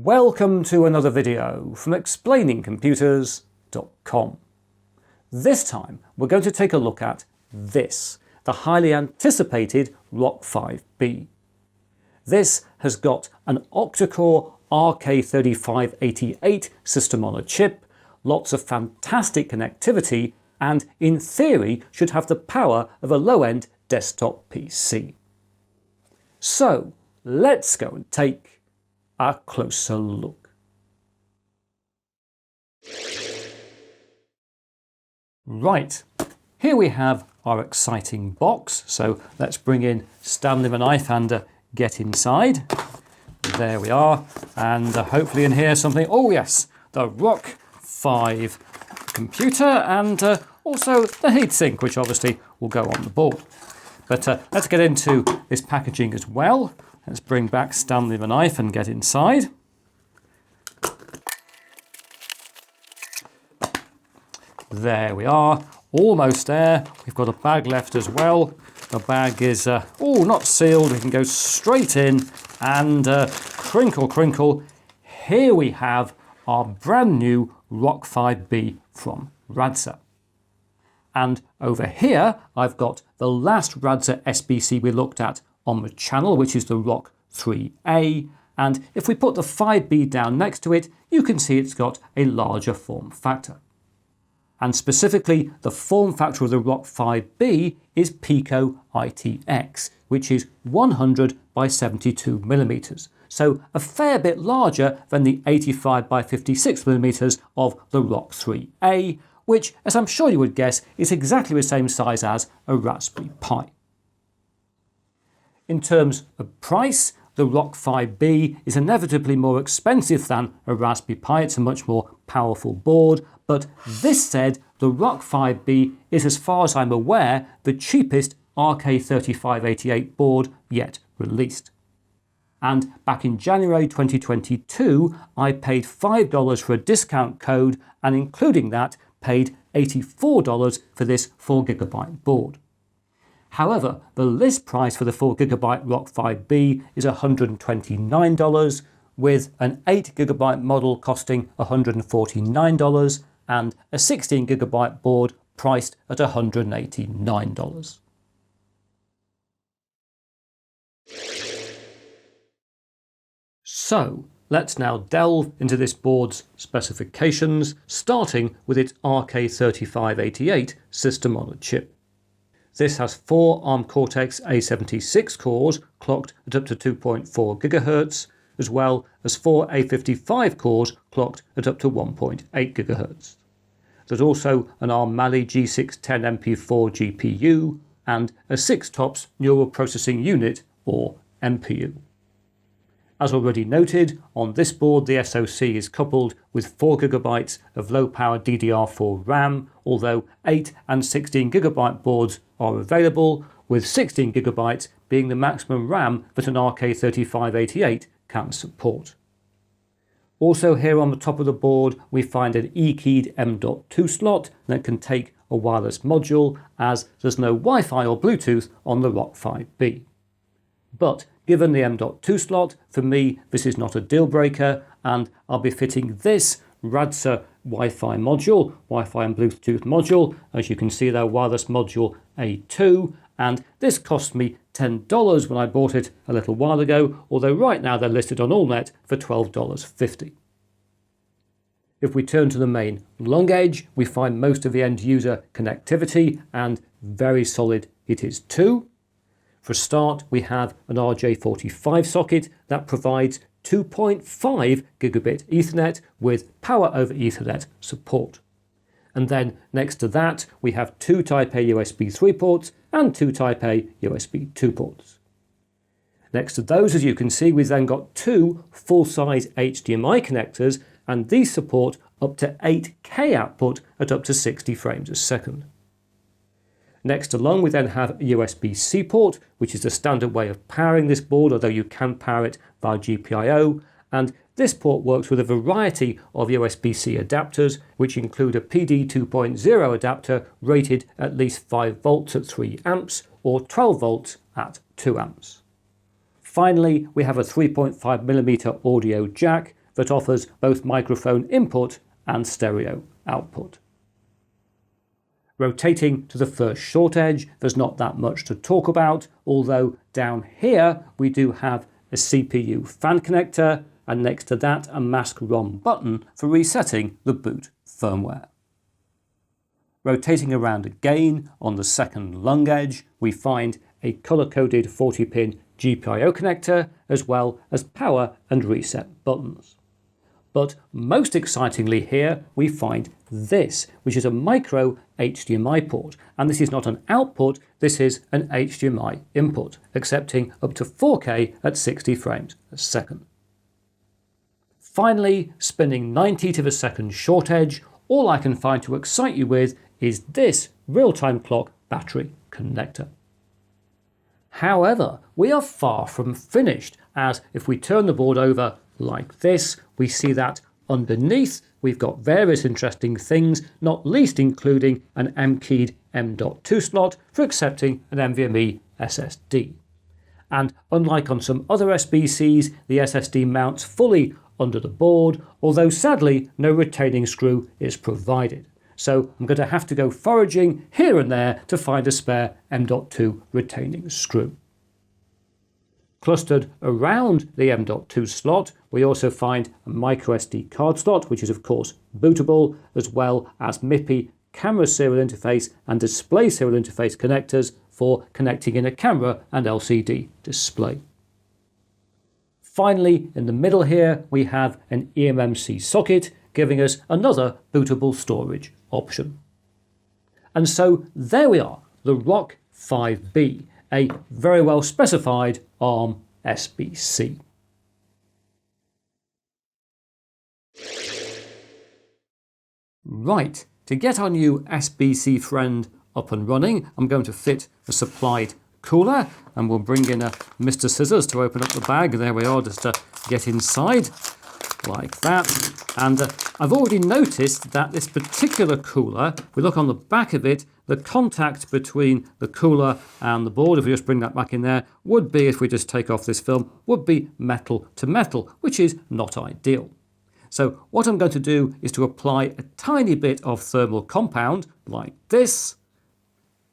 Welcome to another video from ExplainingComputers.com. This time we're going to take a look at this, the highly anticipated RK5B. This has got an octa-core RK3588 system on a chip, lots of fantastic connectivity, and in theory should have the power of a low-end desktop PC. So let's go and take a closer look. Right, here we have our exciting box. So let's bring in Stanley and LattePanda, get inside. There we are, and hopefully in here something, oh yes, the RK5 computer and also the heatsink, which obviously will go on the board. But let's get into this packaging as well. Let's bring back Stanley the knife and get inside. There we are, almost there. We've got a bag left as well. The bag is, not sealed. We can go straight in and crinkle, crinkle. Here we have our brand new RK5B from Radza. And over here, I've got the last Radza SBC we looked at on the channel, which is the RK3A. And if we put the 5B down next to it, you can see it's got a larger form factor. And specifically, the form factor of the RK5B is Pico ITX, which is 100 by 72 millimeters. So a fair bit larger than the 85 by 56 millimeters of the RK3A, which, as I'm sure you would guess, is exactly the same size as a Raspberry Pi. In terms of price, the RK5B is inevitably more expensive than a Raspberry Pi. It's a much more powerful board, but this said, the RK5B is, as far as I'm aware, the cheapest RK3588 board yet released. And back in January 2022, I paid $5 for a discount code, and including that, paid $84 for this 4GB board. However, the list price for the 4GB RK5B is $129, with an 8GB model costing $149 and a 16GB board priced at $189. So let's now delve into this board's specifications, starting with its RK3588 system on a chip. This has 4 ARM Cortex-A76 cores clocked at up to 2.4 GHz, as well as 4 A55 cores clocked at up to 1.8 GHz. There's also an ARM Mali G610MP4 GPU and a 6-TOPS neural processing unit, or NPU. As already noted, on this board the SoC is coupled with 4GB of low-power DDR4 RAM, although 8 and 16GB boards are available, with 16GB being the maximum RAM that an RK3588 can support. Also here on the top of the board we find an E-keyed M.2 slot that can take a wireless module, as there's no Wi-Fi or Bluetooth on the RK5B. But given the M.2 slot, for me this is not a deal breaker, and I'll be fitting this Radza Wi-Fi module, Wi-Fi and Bluetooth module, as you can see there, wireless module A2, and this cost me $10 when I bought it a little while ago, although right now they're listed on AllNet for $12.50. If we turn to the main long edge, we find most of the end user connectivity, and very solid it is too. For a start, we have an RJ45 socket that provides 2.5 gigabit Ethernet with Power over Ethernet support. And then next to that, we have 2 Type A USB 3 ports and 2 Type A USB 2 ports. Next to those, as you can see, we've then got 2 full-size HDMI connectors, and these support up to 8K output at up to 60 frames a second. Next along, we then have a USB-C port, which is the standard way of powering this board, although you can power it via GPIO, and this port works with a variety of USB-C adapters, which include a PD 2.0 adapter rated at least 5 volts at 3 amps or 12 volts at 2 amps. Finally, we have a 3.5mm audio jack that offers both microphone input and stereo output. Rotating to the first short edge, there's not that much to talk about, although down here we do have a CPU fan connector, and next to that a mask ROM button for resetting the boot firmware. Rotating around again on the second lung edge, we find a colour-coded 40-pin GPIO connector, as well as power and reset buttons. But most excitingly here, we find this, which is a micro HDMI port. And this is not an output, this is an HDMI input, accepting up to 4K at 60 frames a second. Finally, spinning 90 to the second short edge, all I can find to excite you with is this real-time clock battery connector. However, we are far from finished, as if we turn the board over like this, we see that underneath we've got various interesting things, not least including an M-keyed M.2 slot for accepting an NVMe SSD. And unlike on some other SBCs, the SSD mounts fully under the board, although sadly no retaining screw is provided. So I'm going to have to go foraging here and there to find a spare M.2 retaining screw. Clustered around the M.2 slot, we also find a microSD card slot, which is of course bootable, as well as MIPI camera serial interface and display serial interface connectors for connecting in a camera and LCD display. Finally, in the middle here, we have an eMMC socket, giving us another bootable storage option. And so there we are, the ROC 5B, a very well specified ARM SBC. Right, to get our new SBC friend up and running, I'm going to fit a supplied cooler, and we'll bring in a Mr. Scissors to open up the bag. There we are, just to get inside, like that. And I've already noticed that this particular cooler, if we look on the back of it, the contact between the cooler and the board, if we just bring that back in there, would be, if we just take off this film, would be metal to metal, which is not ideal. So what I'm going to do is to apply a tiny bit of thermal compound, like this.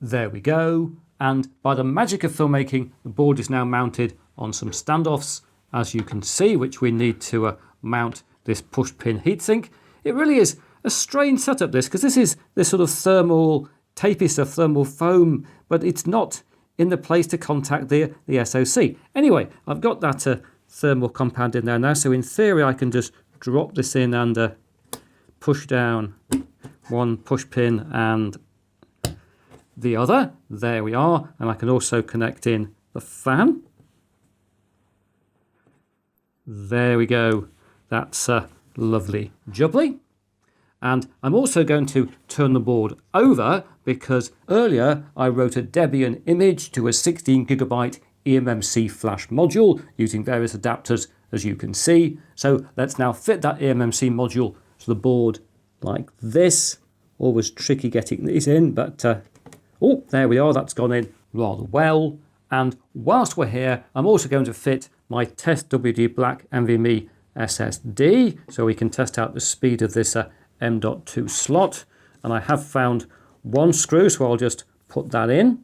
There we go. And by the magic of filmmaking, the board is now mounted on some standoffs, as you can see, which we need to mount this push pin heatsink. It really is a strange setup, this, because this is this sort of thermal, tapey stuff, thermal foam, but it's not in the place to contact the SoC. Anyway, I've got that thermal compound in there now, so in theory I can just drop this in and push down one push pin and the other. There we are. And I can also connect in the fan. There we go. That's lovely jubbly. And I'm also going to turn the board over because earlier I wrote a Debian image to a 16GB eMMC flash module using various adapters, as you can see. So let's now fit that eMMC module to the board like this. Always tricky getting these in, but oh, there we are, that's gone in rather well. And whilst we're here, I'm also going to fit my test WD Black NVMe SSD, so we can test out the speed of this M.2 slot. And I have found one screw, so I'll just put that in.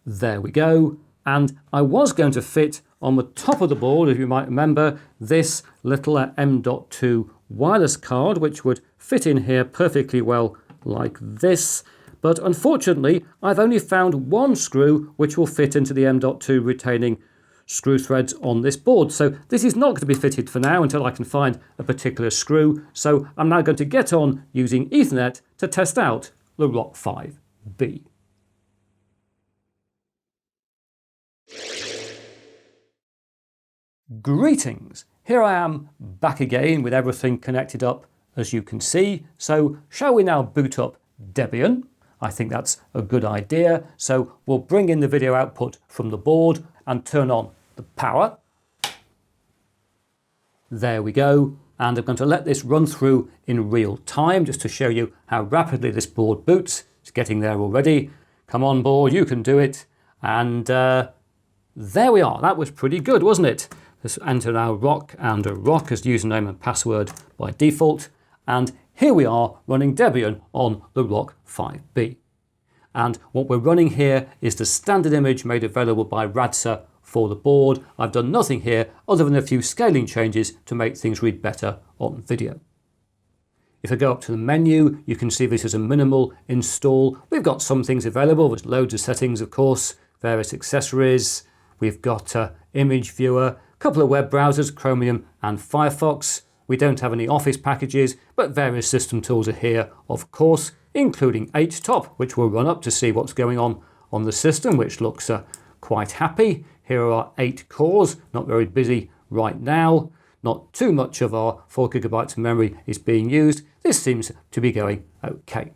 There we go. And I was going to fit on the top of the board, if you might remember, this little M.2 wireless card, which would fit in here perfectly well like this. But unfortunately, I've only found one screw which will fit into the M.2 retaining screw threads on this board. So this is not going to be fitted for now until I can find a particular screw. So I'm now going to get on using Ethernet to test out the ROC 5B. Greetings! Here I am back again with everything connected up, as you can see. So shall we now boot up Debian? I think that's a good idea. So we'll bring in the video output from the board and turn on the power. There we go. And I'm going to let this run through in real time just to show you how rapidly this board boots. It's getting there already. Come on, board, you can do it. And there we are. That was pretty good, wasn't it? Let's enter our ROC and a ROC as username and password by default. And here we are running Debian on the ROC 5B. And what we're running here is the standard image made available by RADSA for the board. I've done nothing here other than a few scaling changes to make things read better on video. If I go up to the menu, you can see this is a minimal install. We've got some things available. There's loads of settings, of course, various accessories. We've got image viewer, a couple of web browsers, Chromium and Firefox. We don't have any Office packages, but various system tools are here, of course, including HTOP, which we'll run up to see what's going on the system, which looks quite happy. Here are 8 cores, not very busy right now. Not too much of our 4 GB of memory is being used. This seems to be going okay.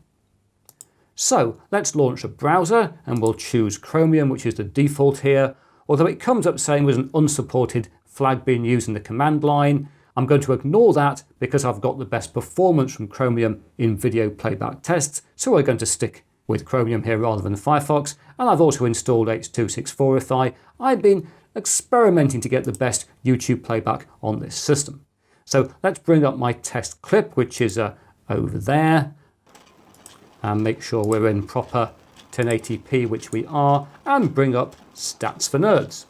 So let's launch a browser and we'll choose Chromium, which is the default here. Although it comes up saying there's an unsupported flag being used in the command line, I'm going to ignore that because I've got the best performance from Chromium in video playback tests. So we're going to stick with Chromium here rather than Firefox. And I've also installed H.264 I've been experimenting to get the best YouTube playback on this system. So let's bring up my test clip, which is over there, and make sure we're in proper 1080p, which we are, and bring up Stats for Nerds.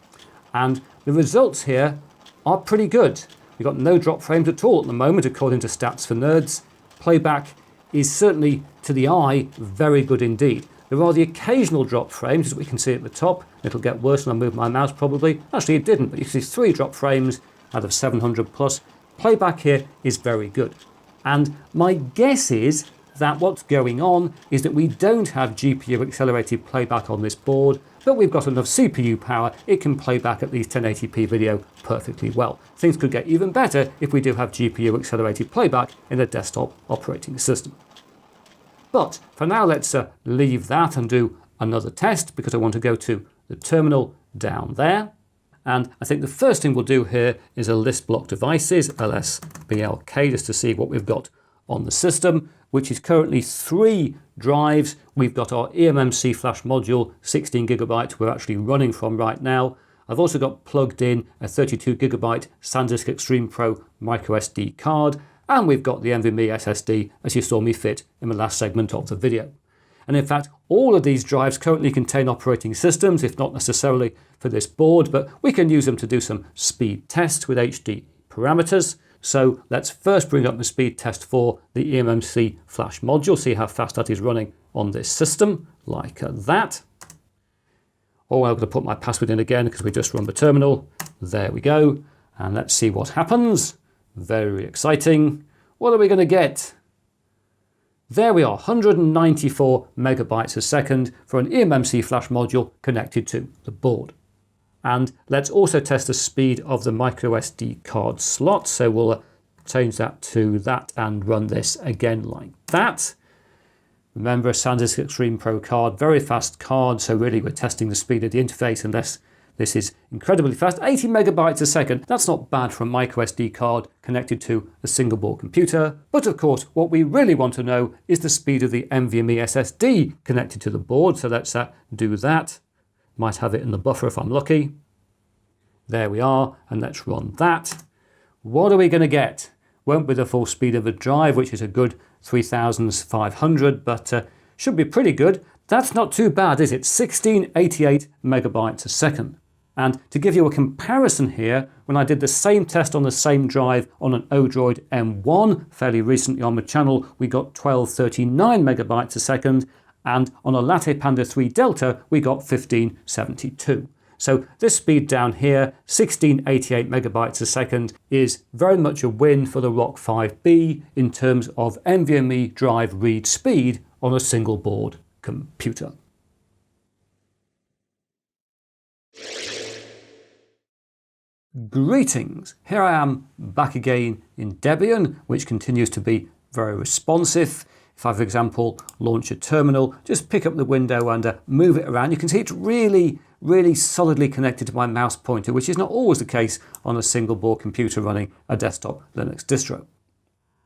And the results here are pretty good. We've got no drop frames at all at the moment, according to Stats for Nerds. Playback is certainly, to the eye, very good indeed. There are the occasional drop frames, as we can see at the top. It'll get worse when I move my mouse probably. Actually it didn't, but you can see 3 drop frames out of 700 plus. Playback here is very good. And my guess is that what's going on is that we don't have GPU accelerated playback on this board, but we've got enough CPU power, it can play back at least 1080p video perfectly well. Things could get even better if we do have GPU accelerated playback in a desktop operating system. But for now, let's leave that and do another test because I want to go to the terminal down there. And I think the first thing we'll do here is a list block devices, lsblk, just to see what we've got on the system, which is currently 3 drives. We've got our eMMC flash module, 16 GB we're actually running from right now. I've also got plugged in a 32 GB SanDisk Extreme Pro microSD card. And we've got the NVMe SSD, as you saw me fit in the last segment of the video. And in fact, all of these drives currently contain operating systems, if not necessarily for this board, but we can use them to do some speed tests with HD parameters. So let's first bring up the speed test for the eMMC flash module, see how fast that is running on this system, like that. Oh, I'm going to put my password in again because we just run the terminal. There we go. And let's see what happens. Very exciting. What are we going to get? There we are, 194 megabytes a second for an eMMC flash module connected to the board. And let's also test the speed of the microSD card slot. So we'll change that to that and run this again like that. Remember, a SanDisk Extreme Pro card, very fast card. So really we're testing the speed of the interface unless this is incredibly fast, 80 megabytes a second. That's not bad for a microSD card connected to a single board computer. But of course, what we really want to know is the speed of the NVMe SSD connected to the board. So let's do that. Might have it in the buffer if I'm lucky. There we are. And let's run that. What are we going to get? Won't be the full speed of the drive, which is a good 3,500, but should be pretty good. That's not too bad, is it? 1688 megabytes a second. And to give you a comparison here, when I did the same test on the same drive on an Odroid M1 fairly recently on the channel, we got 1239 megabytes a second, and on a LattePanda 3 Delta, we got 1572. So this speed down here, 1688 megabytes a second, is very much a win for the ROC 5B in terms of NVMe drive read speed on a single board computer. Greetings! Here I am back again in Debian, which continues to be very responsive. If I, for example, launch a terminal, just pick up the window and move it around, you can see it's really solidly connected to my mouse pointer, which is not always the case on a single board computer running a desktop Linux distro.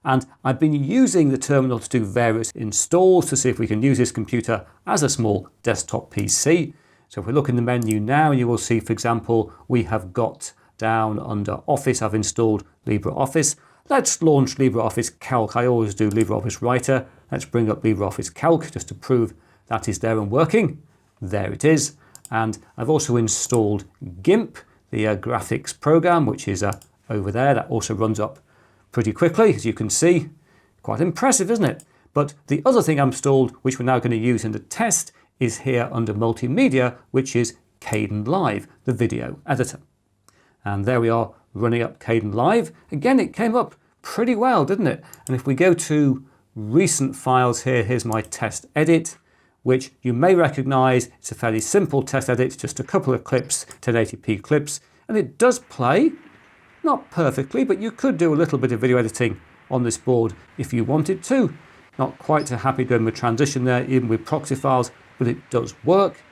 And I've been using the terminal to do various installs to see if we can use this computer as a small desktop PC. So if we look in the menu now, you will see, for example, we have got down under Office, I've installed LibreOffice. Let's launch LibreOffice Calc. I always do LibreOffice Writer. Let's bring up LibreOffice Calc just to prove that is there and working. There it is. And I've also installed GIMP, the graphics program, which is over there. That also runs up pretty quickly, as you can see. Quite impressive, isn't it? But the other thing I've installed, which we're now going to use in the test, is here under Multimedia, which is Kdenlive, the video editor. And there we are running up Kdenlive. Again, it came up pretty well, didn't it? And if we go to recent files here, here's my test edit, which you may recognize. It's a fairly simple test edit, just a couple of clips, 1080p clips, and it does play. Not perfectly, but you could do a little bit of video editing on this board if you wanted to. Not quite so happy doing the transition there, even with proxy files, but it does work.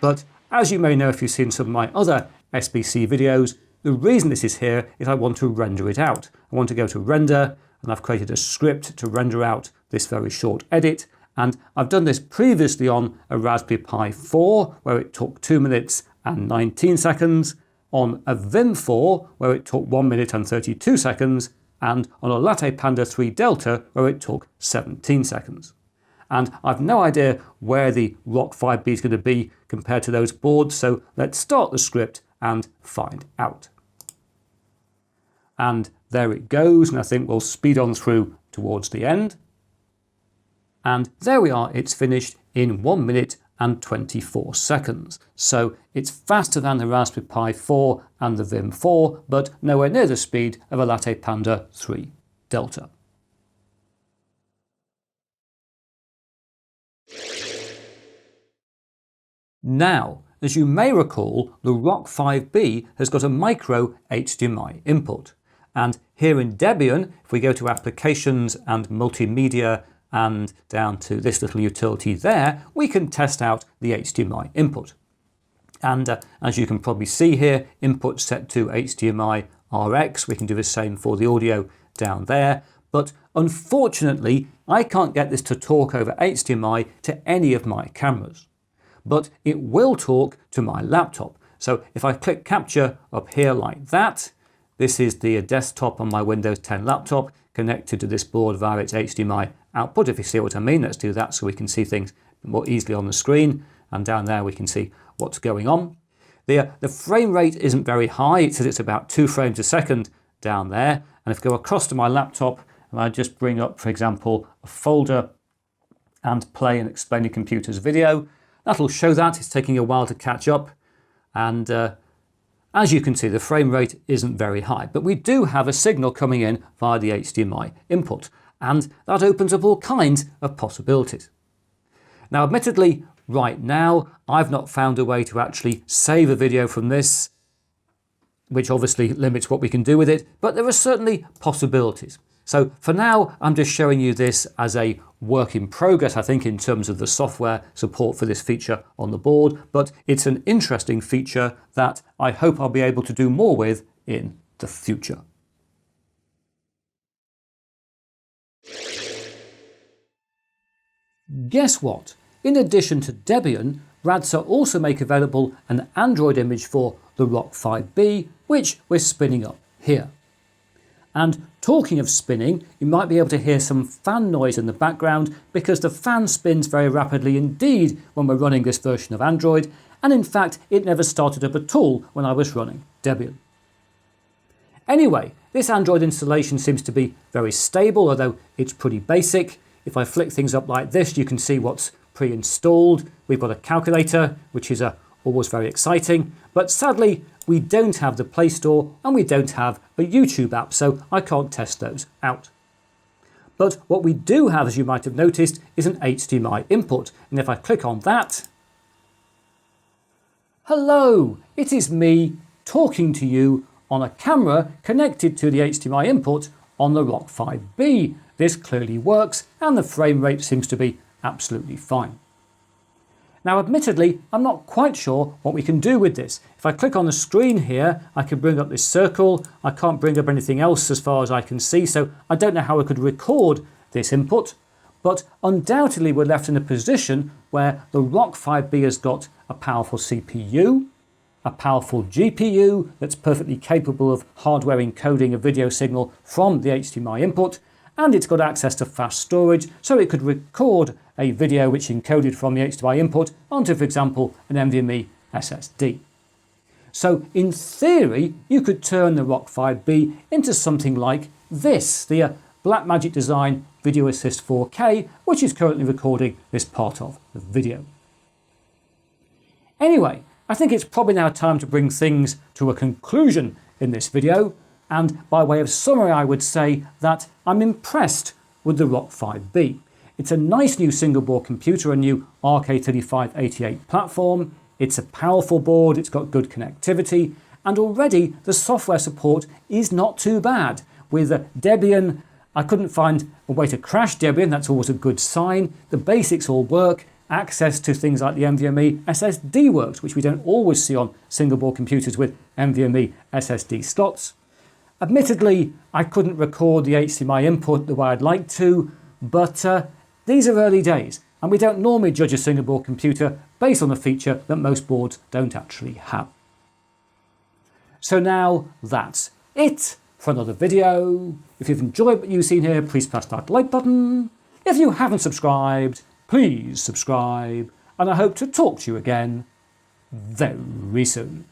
But as you may know if you've seen some of my other SBC videos, the reason this is here is I want to render it out. I want to go to render, and I've created a script to render out this very short edit. And I've done this previously on a Raspberry Pi 4, where it took 2 minutes and 19 seconds, on a VIM4, where it took 1 minute and 32 seconds, and on a LattePanda 3 Delta, where it took 17 seconds. And I've no idea where the RK5B is going to be compared to those boards, so let's start the script and find out. And there it goes, and I think we'll speed on through towards the end. And there we are, it's finished in 1 minute and 24 seconds. So it's faster than the Raspberry Pi 4 and the VIM4, but nowhere near the speed of a LattePanda 3 Delta. Now, as you may recall, the RK5B has got a micro HDMI input. And here in Debian, if we go to Applications and Multimedia and down to this little utility there, we can test out the HDMI input. And as you can probably see here, input set to HDMI RX. We can do the same for the audio down there. But unfortunately, I can't get this to talk over HDMI to any of my cameras. But it will talk to my laptop. So if I click capture up here like that, this is the desktop on my Windows 10 laptop connected to this board via its HDMI output, if you see what I mean. Let's do that so we can see things more easily on the screen. And down there we can see what's going on. The frame rate isn't very high. It says it's about 2 frames a second down there. And if I go across to my laptop and I just bring up, for example, a folder and play an ExplainingComputers video, that'll show that. It's taking a while to catch up. And as you can see, the frame rate isn't very high, but we do have a signal coming in via the HDMI input, and that opens up all kinds of possibilities. Now, admittedly, right now, I've not found a way to actually save a video from this, which obviously limits what we can do with it, but there are certainly possibilities. So for now, I'm just showing you this as a work in progress, I think, in terms of the software support for this feature on the board, but it's an interesting feature that I hope I'll be able to do more with in the future. Guess what? In addition to Debian, Radsa also make available an Android image for the RK5B, which we're spinning up here. And talking of spinning, you might be able to hear some fan noise in the background because the fan spins very rapidly indeed when we're running this version of Android, and in fact it never started up at all when I was running Debian. Anyway, this Android installation seems to be very stable, although it's pretty basic. If I flick things up like this, you can see what's pre-installed. We've got a calculator, which is always very exciting, but sadly we don't have the Play Store and we don't have a YouTube app, so I can't test those out. But what we do have, as you might have noticed, is an HDMI input, and if I click on that, hello, it is me talking to you on a camera connected to the HDMI input on the RK5B. This clearly works and the frame rate seems to be absolutely fine. Now, admittedly, I'm not quite sure what we can do with this. If I click on the screen here, I can bring up this circle. I can't bring up anything else as far as I can see, so I don't know how I could record this input. But undoubtedly, we're left in a position where the RK5B has got a powerful CPU. a powerful GPU that's perfectly capable of hardware encoding a video signal from the HDMI input, and it's got access to fast storage, so it could record a video which encoded from the HDMI input onto, for example, an NVMe SSD. So in theory, you could turn the RK35B into something like this, the Blackmagic Design Video Assist 4K, which is currently recording this part of the video. Anyway, I think it's probably now time to bring things to a conclusion in this video, and by way of summary I would say that I'm impressed with the RK35B. It's a nice new single board computer, a new RK3588 platform. It's a powerful board, it's got good connectivity, and already the software support is not too bad. With Debian, I couldn't find a way to crash Debian, that's always a good sign. The basics all work. Access to things like the NVMe SSD works, which we don't always see on single board computers with NVMe SSD slots. Admittedly, I couldn't record the HDMI input the way I'd like to, but these are early days, and we don't normally judge a single board computer based on a feature that most boards don't actually have. So now that's it for another video. If you've enjoyed what you've seen here, please press that like button. If you haven't subscribed, please subscribe, and I hope to talk to you again very soon.